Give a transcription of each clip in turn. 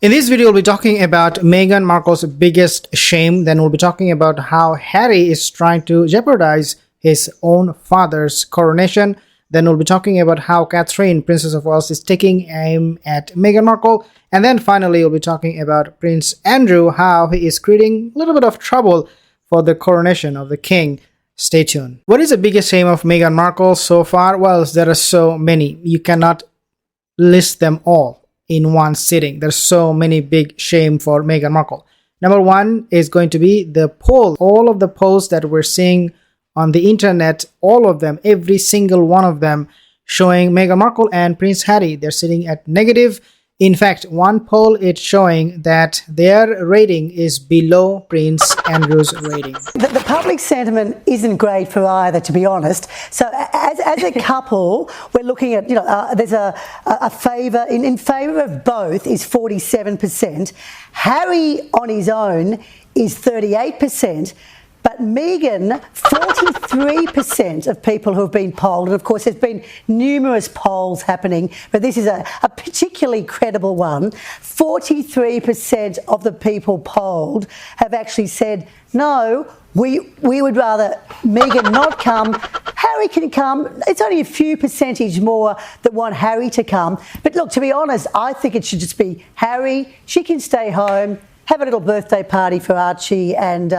In this video, we'll be talking about Meghan Markle's biggest shame. Then we'll be talking about how Harry is trying to jeopardize his own father's coronation. Then we'll be talking about how Catherine, Princess of Wales, is taking aim at Meghan Markle. And then finally, we'll be talking about Prince Andrew, how he is creating a little bit of trouble for the coronation of the king. Stay tuned. What is the biggest shame of Meghan Markle so far? Well, there are so many. You cannot list them all in one sitting. There's so many big shame for Meghan Markle. Number one is going to be the poll. All of the polls that we're seeing on the internet, all of them, every single one of them showing Meghan Markle and Prince Harry, they're sitting at negative. In fact, one poll is showing that their rating is below Prince Andrew's rating. The public sentiment isn't great for either, to be honest. So as a couple, we're looking at, there's a favour, in favour of both is 47%. Harry on his own is 38%. But Meghan, 43% of people who have been polled, and of course there's been numerous polls happening, but this is a particularly credible one. 43% of the people polled have actually said, no, we would rather Meghan not come. Harry can come. It's only a few percentage more that want Harry to come. But look, to be honest, I think it should just be Harry. She can stay home, have a little birthday party for Archie, and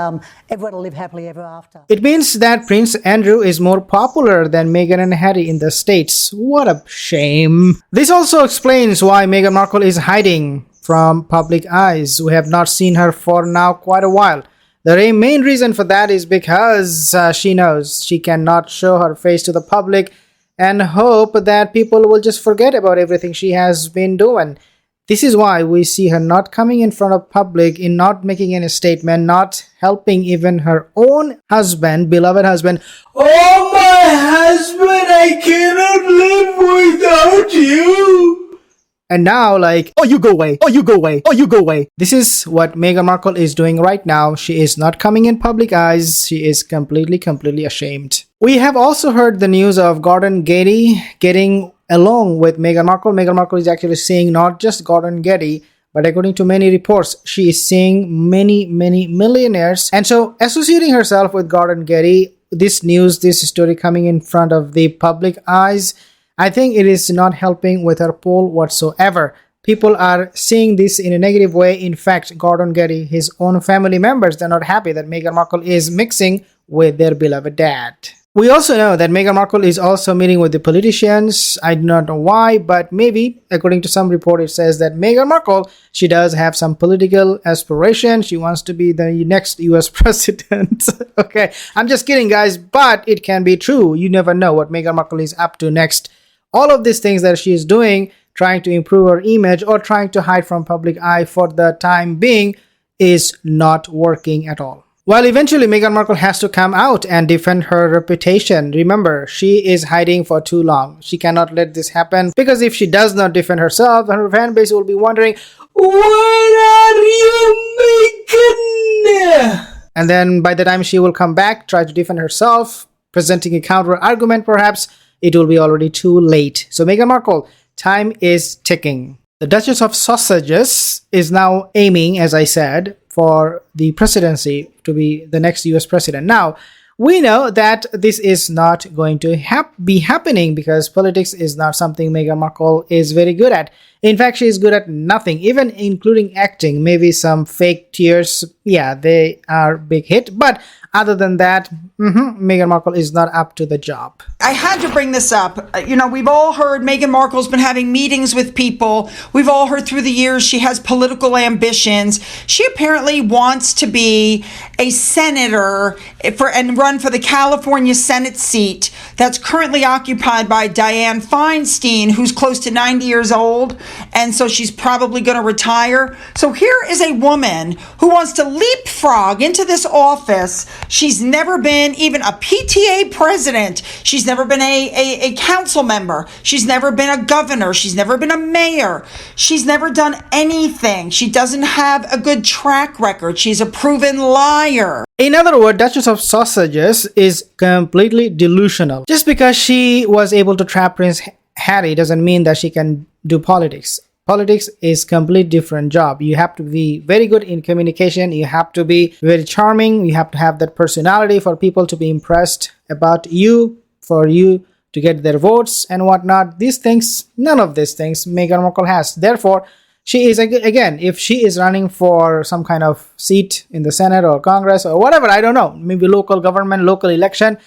everyone will live happily ever after. It means that Prince Andrew is more popular than Meghan and Harry in the States. What a shame. This also explains why Meghan Markle is hiding from public eyes. We have not seen her for now quite a while. The main reason for that is because she knows she cannot show her face to the public and hope that people will just forget about everything she has been doing. This is why we see her not coming in front of public, in not making any statement, not helping even her own husband, beloved husband. Oh, my husband, I cannot live without you. And now oh, you go away, oh, you go away, oh, you go away. This is what Meghan Markle is doing right now. She is not coming in public eyes. She is completely ashamed. We have also heard the news of Gordon Getty getting along with Meghan Markle. Meghan Markle is actually seeing not just Gordon Getty, but according to many reports, she is seeing many millionaires. And so associating herself with Gordon Getty, this news, this story coming in front of the public eyes, I think it is not helping with her poll whatsoever. People are seeing this in a negative way. In fact, Gordon Getty, his own family members, they're not happy that Meghan Markle is mixing with their beloved dad. We also know that Meghan Markle is also meeting with the politicians. I do not know why, but maybe, according to some report, it says that Meghan Markle, she does have some political aspiration. She wants to be the next US president. Okay, I'm just kidding, guys, but it can be true. You never know what Meghan Markle is up to next. All of these things that she is doing, trying to improve her image or trying to hide from public eye for the time being, is not working at all. Well, eventually Meghan Markle has to come out and defend her reputation. Remember, she is hiding for too long. She cannot let this happen, because if she does not defend herself, her fan base will be wondering, where are you, Meghan? And then by the time she will come back, try to defend herself, presenting a counter argument perhaps, it will be already too late. So Meghan Markle, time is ticking. The Duchess of Sausages is now aiming, as I said, for the presidency, to be the next US president. Now, we know that this is not going to be happening, because politics is not something Meghan Markle is very good at. In fact, she is good at nothing, even including acting. Maybe some fake tears, yeah, they are big hit. But other than that, Meghan Markle is not up to the job. I had to bring this up. We've all heard Meghan Markle's been having meetings with people. We've all heard through the years she has political ambitions. She apparently wants to be a senator and run for the California Senate seat that's currently occupied by Dianne Feinstein, who's close to 90 years old. And so she's probably going to retire. So here is a woman who wants to leapfrog into this office. She's never been even a PTA president. She's never been a council member. She's never been a governor. She's never been a mayor. She's never done anything. She doesn't have a good track record. She's a proven liar. In other words, Duchess of Sausages is completely delusional. Just because she was able to trap Prince Harry doesn't mean that she can do politics. Politics is completely different job. You have to be very good in communication. You have to be very charming. You have to have that personality for people to be impressed about you, for you to get their votes and whatnot. These things, none of these things Meghan Markle has. Therefore, she is, again, if she is running for some kind of seat in the Senate or Congress or whatever, I don't know, maybe local government, local election,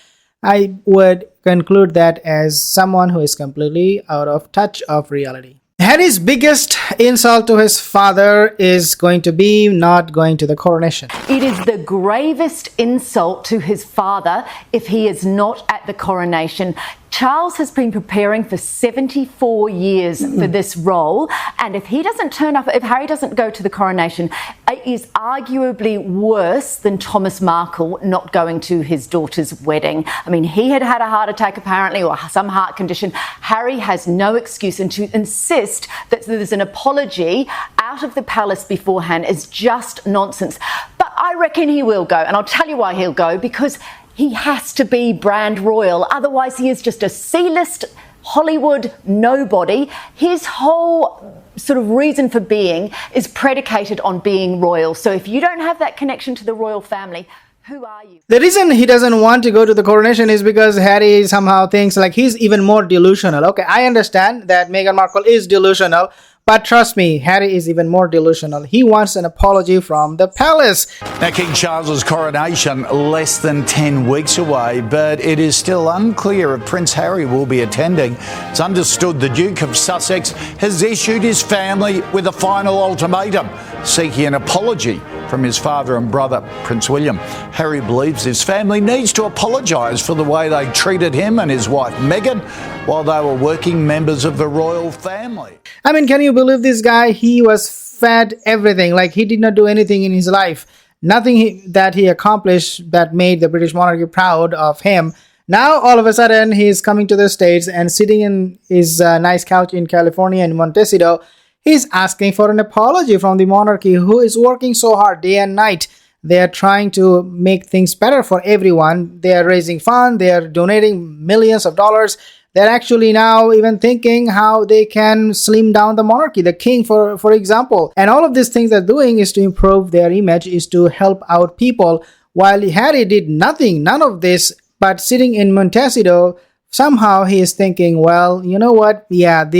I would conclude that as someone who is completely out of touch of reality. Harry's biggest insult to his father is going to be not going to the coronation. It is the gravest insult to his father if he is not at the coronation. Charles has been preparing for 74 years for this role, and if he doesn't turn up, if Harry doesn't go to the coronation, it is arguably worse than Thomas Markle not going to his daughter's wedding. I mean, he had had a heart attack apparently, or some heart condition. Harry has no excuse, and to insist that there's an apology out of the palace beforehand is just nonsense. But I reckon he will go, and I'll tell you why he'll go, because he has to be brand royal. Otherwise, he is just a C-list Hollywood nobody. His whole sort of reason for being is predicated on being royal. So if you don't have that connection to the royal family, who are you? The reason he doesn't want to go to the coronation is because Harry somehow thinks like he's even more delusional. Okay, I understand that Meghan Markle is delusional, but trust me, Harry is even more delusional. He wants an apology from the palace. Now, King Charles's coronation less than 10 weeks away, but it is still unclear if Prince Harry will be attending. It's understood the Duke of Sussex has issued his family with a final ultimatum, seeking an apology from his father and brother, Prince William. Harry believes his family needs to apologise for the way they treated him and his wife Meghan while they were working members of the royal family. I mean, can you believe this guy? He was fed everything. Like, he did not do anything in his life. Nothing that he accomplished that made the British monarchy proud of him. Now, all of a sudden, he's coming to the States and sitting in his nice couch in California in Montecito. He's asking for an apology from the monarchy, who is working so hard day and night. They are trying to make things better for everyone. They are raising funds. They are donating millions of dollars. They're actually now even thinking how they can slim down the monarchy, the king, for example. And all of these things they're doing is to improve their image, is to help out people. While Harry did nothing, none of this, but sitting in Montecito, somehow he is thinking, well, you know what? Yeah,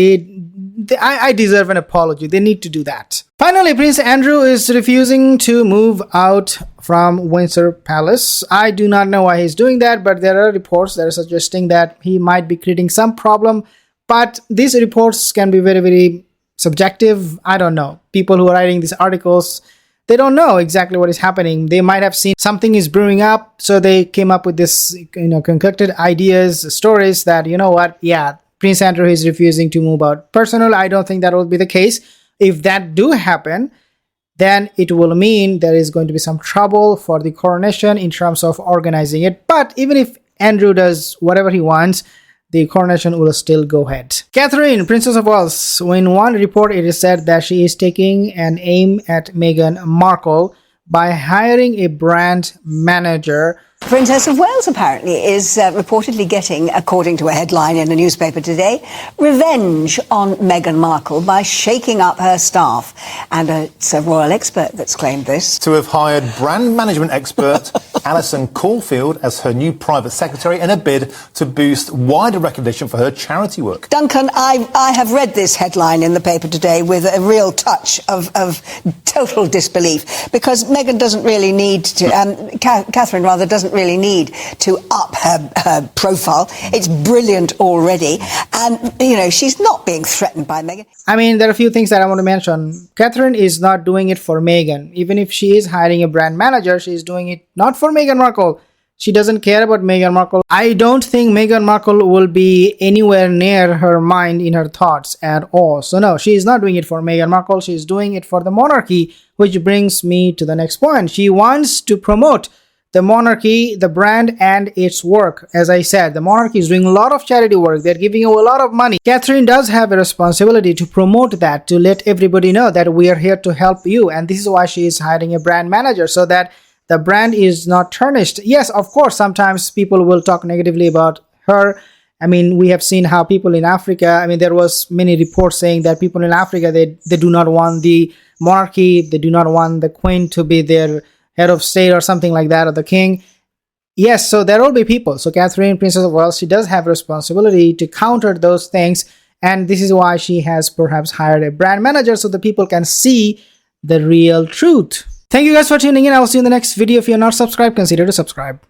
I deserve an apology. They need to do that. Finally, Prince Andrew is refusing to move out from Windsor Palace. I do not know why he's doing that, but there are reports that are suggesting that he might be creating some problem. But these reports can be very, very subjective. I don't know. People who are writing these articles, they don't know exactly what is happening. They might have seen something is brewing up, so they came up with this, concocted ideas, stories that, you know what, yeah, Prince Andrew is refusing to move out. Personally, I don't think that will be the case. If that do happen, then it will mean there is going to be some trouble for the coronation in terms of organizing it. But even if Andrew does whatever he wants, the coronation will still go ahead. Catherine, Princess of Wales, in one report it is said that she is taking an aim at Meghan Markle by hiring a brand manager. Princess of Wales apparently is reportedly getting, according to a headline in the newspaper today, revenge on Meghan Markle by shaking up her staff. And it's a royal expert that's claimed this. To have hired brand management expert Alison Caulfield as her new private secretary in a bid to boost wider recognition for her charity work. Duncan, I have read this headline in the paper today with a real touch of total disbelief, because Meghan doesn't really need to, Catherine rather doesn't really need to up her profile. It's brilliant already. And, she's not being threatened by Meghan. I mean, there are a few things that I want to mention. Catherine is not doing it for Meghan. Even if she is hiring a brand manager, she's doing it not for Meghan Markle. She doesn't care about Meghan Markle. I don't think Meghan Markle will be anywhere near her mind in her thoughts at all. So no, she is not doing it for Meghan Markle. She's doing it for the monarchy, which brings me to the next point. She wants to promote the monarchy, the brand, and its work. As I said, the monarchy is doing a lot of charity work. They're giving away a lot of money. Catherine does have a responsibility to promote that, to let everybody know that we are here to help you. And this is why she is hiring a brand manager, so that the brand is not tarnished. Yes, of course, sometimes people will talk negatively about her I mean, we have seen how people in Africa, I mean, there was many reports saying that people in Africa, they do not want the monarchy, they do not want the queen to be their head of state or something like that, or the king. Yes, so there will be people. So Catherine, Princess of Wales, she does have responsibility to counter those things. And this is why she has perhaps hired a brand manager so the people can see the real truth. Thank you guys for tuning in. I will see you in the next video. If you're not subscribed, consider to subscribe.